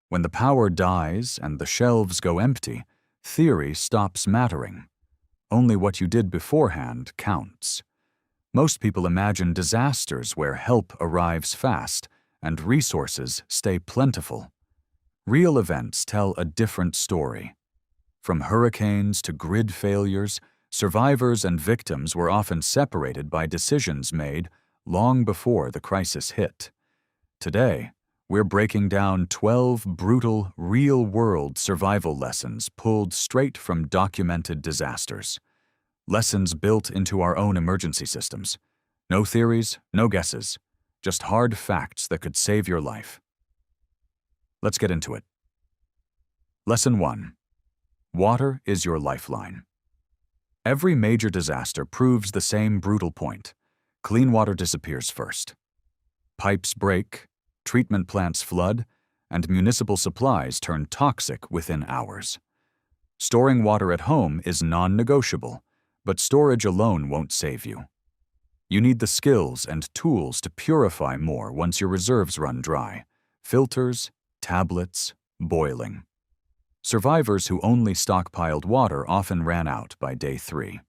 When the power dies and the shelves go empty, theory stops mattering. Only what you did beforehand counts. Most people imagine disasters where help arrives fast and resources stay plentiful. Real events tell a different story. From hurricanes to grid failures, survivors and victims were often separated by decisions made long before the crisis hit. Today, we're breaking down 12 brutal, real-world survival lessons pulled straight from documented disasters. Lessons built into our own emergency systems. No theories, no guesses, just hard facts that could save your life. Let's get into it. Lesson 1. Water is your lifeline. Every major disaster proves the same brutal point. Clean water disappears first. Pipes break, treatment plants flood, and municipal supplies turn toxic within hours. Storing water at home is non-negotiable, but storage alone won't save you. You need the skills and tools to purify more once your reserves run dry. Filters, tablets, boiling. Survivors who only stockpiled water often ran out by day 3.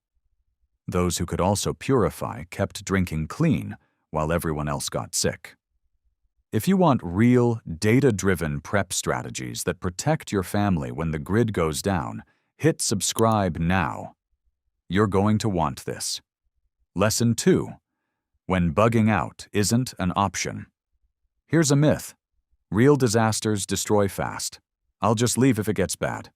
Those who could also purify kept drinking clean while everyone else got sick. If you want real, data-driven prep strategies that protect your family when the grid goes down, hit subscribe now. You're going to want this. Lesson 2. When bugging out isn't an option. Here's a myth. Real disasters destroy fast. I'll just leave if it gets bad.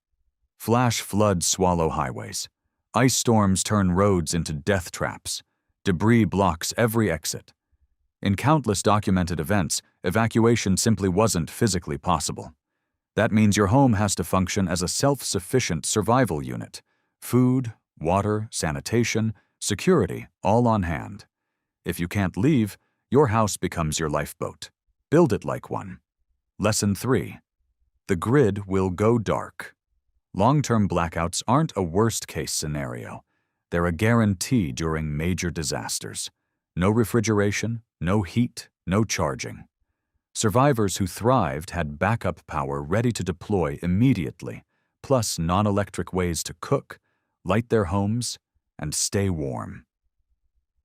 Flash floods swallow highways. Ice storms turn roads into death traps. Debris blocks every exit. In countless documented events, evacuation simply wasn't physically possible. That means your home has to function as a self-sufficient survival unit. Food, water, sanitation, security, all on hand. If you can't leave, your house becomes your lifeboat. Build it like one. Lesson 3. The grid will go dark. Long-term blackouts aren't a worst-case scenario. They're a guarantee during major disasters. No refrigeration, no heat, no charging. Survivors who thrived had backup power ready to deploy immediately, plus non-electric ways to cook, light their homes, and stay warm.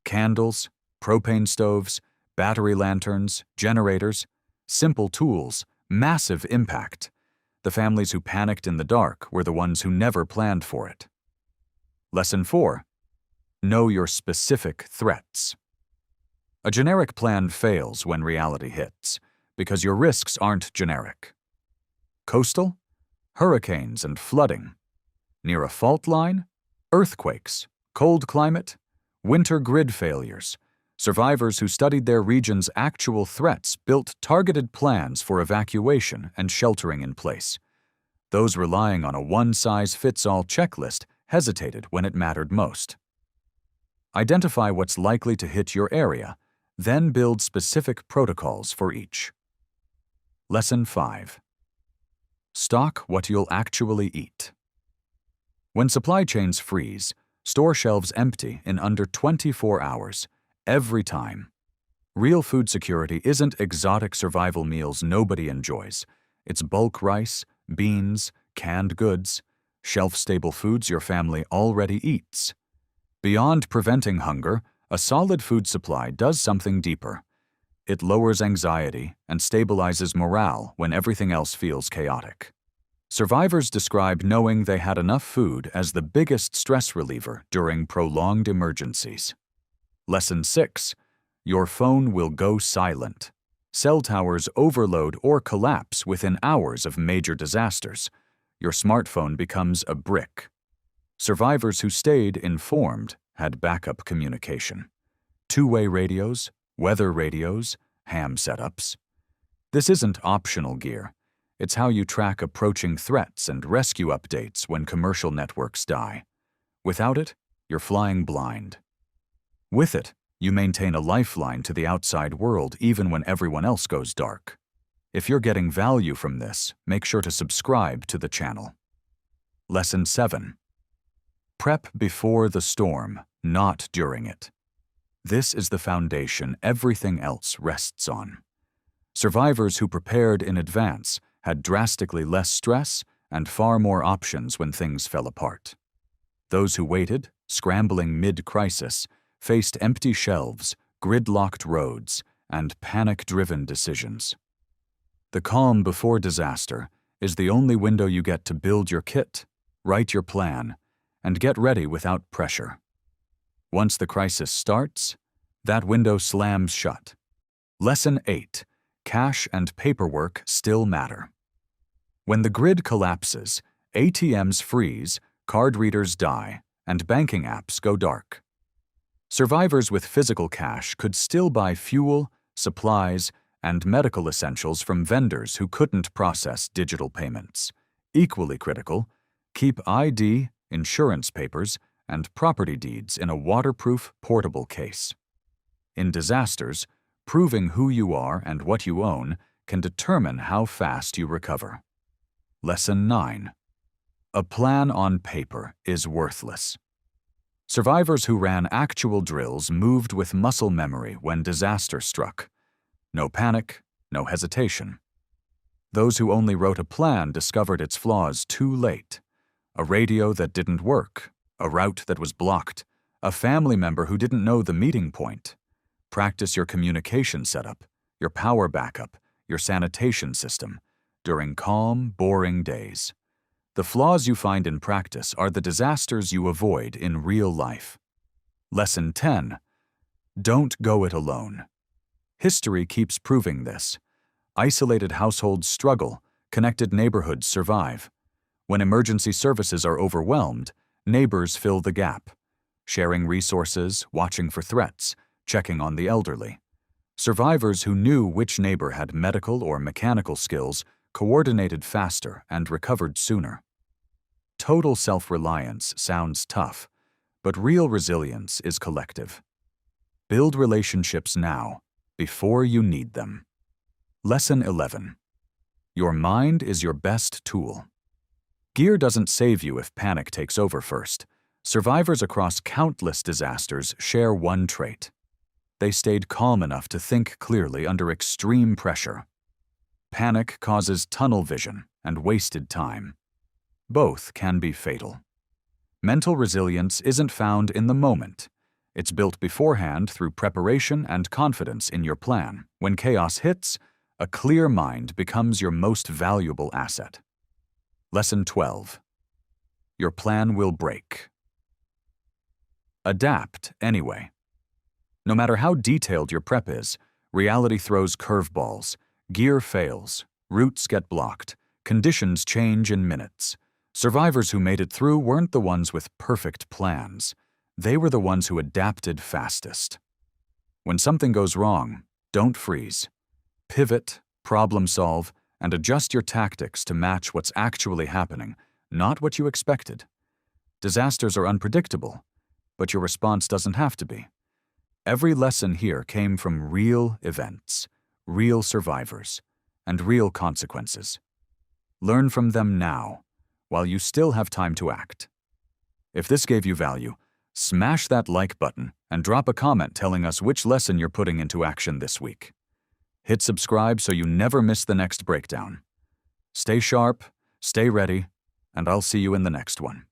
Candles, propane stoves, battery lanterns, generators, simple tools, massive impact. The families who panicked in the dark were the ones who never planned for it. Lesson 4. Know your specific threats. A generic plan fails when reality hits, because your risks aren't generic. Coastal? Hurricanes and flooding. Near a fault line? Earthquakes. Cold climate? Winter grid failures. Survivors who studied their region's actual threats built targeted plans for evacuation and sheltering in place. Those relying on a one-size-fits-all checklist hesitated when it mattered most. Identify what's likely to hit your area, then build specific protocols for each. Lesson 5. Stock what you'll actually eat. When supply chains freeze, store shelves empty in under 24 hours, every time. Real food security isn't exotic survival meals nobody enjoys. It's bulk rice, beans, canned goods, shelf-stable foods your family already eats. Beyond preventing hunger, a solid food supply does something deeper. It lowers anxiety and stabilizes morale when everything else feels chaotic. Survivors describe knowing they had enough food as the biggest stress reliever during prolonged emergencies. Lesson 6. Your phone will go silent. Cell towers overload or collapse within hours of major disasters. Your smartphone becomes a brick. Survivors who stayed informed had backup communication. Two-way radios, weather radios, ham setups. This isn't optional gear. It's how you track approaching threats and rescue updates when commercial networks die. Without it, you're flying blind. With it, you maintain a lifeline to the outside world even when everyone else goes dark. If you're getting value from this, make sure to subscribe to the channel. Lesson 7. Prep before the storm, not during it. This is the foundation everything else rests on. Survivors who prepared in advance had drastically less stress and far more options when things fell apart. Those who waited, scrambling mid-crisis, faced empty shelves, gridlocked roads, and panic-driven decisions. The calm before disaster is the only window you get to build your kit, write your plan, and get ready without pressure. Once the crisis starts, that window slams shut. Lesson 8. Cash and paperwork still matter. When the grid collapses, ATMs freeze, card readers die, and banking apps go dark. Survivors with physical cash could still buy fuel, supplies, and medical essentials from vendors who couldn't process digital payments. Equally critical, keep ID, insurance papers, and property deeds in a waterproof, portable case. In disasters, proving who you are and what you own can determine how fast you recover. Lesson 9. A plan on paper is worthless. Survivors who ran actual drills moved with muscle memory when disaster struck. No panic, no hesitation. Those who only wrote a plan discovered its flaws too late. A radio that didn't work, a route that was blocked, a family member who didn't know the meeting point. Practice your communication setup, your power backup, your sanitation system during calm, boring days. The flaws you find in practice are the disasters you avoid in real life. Lesson 10. Don't go it alone. History keeps proving this. Isolated households struggle, connected neighborhoods survive. When emergency services are overwhelmed, neighbors fill the gap, sharing resources, watching for threats, checking on the elderly. Survivors who knew which neighbor had medical or mechanical skills coordinated faster and recovered sooner. Total self-reliance sounds tough, but real resilience is collective. Build relationships now, before you need them. Lesson 11. Your mind is your best tool. Gear doesn't save you if panic takes over first. Survivors across countless disasters share one trait. They stayed calm enough to think clearly under extreme pressure. Panic causes tunnel vision and wasted time. Both can be fatal. Mental resilience isn't found in the moment. It's built beforehand through preparation and confidence in your plan. When chaos hits, a clear mind becomes your most valuable asset. Lesson 12. Your plan will break. Adapt anyway. No matter how detailed your prep is, reality throws curveballs, gear fails, routes get blocked, conditions change in minutes. Survivors who made it through weren't the ones with perfect plans. They were the ones who adapted fastest. When something goes wrong, don't freeze. Pivot, problem solve, and adjust your tactics to match what's actually happening, not what you expected. Disasters are unpredictable, but your response doesn't have to be. Every lesson here came from real events, real survivors, and real consequences. Learn from them now, while you still have time to act. If this gave you value, smash that like button and drop a comment telling us which lesson you're putting into action this week. Hit subscribe so you never miss the next breakdown. Stay sharp, stay ready, and I'll see you in the next one.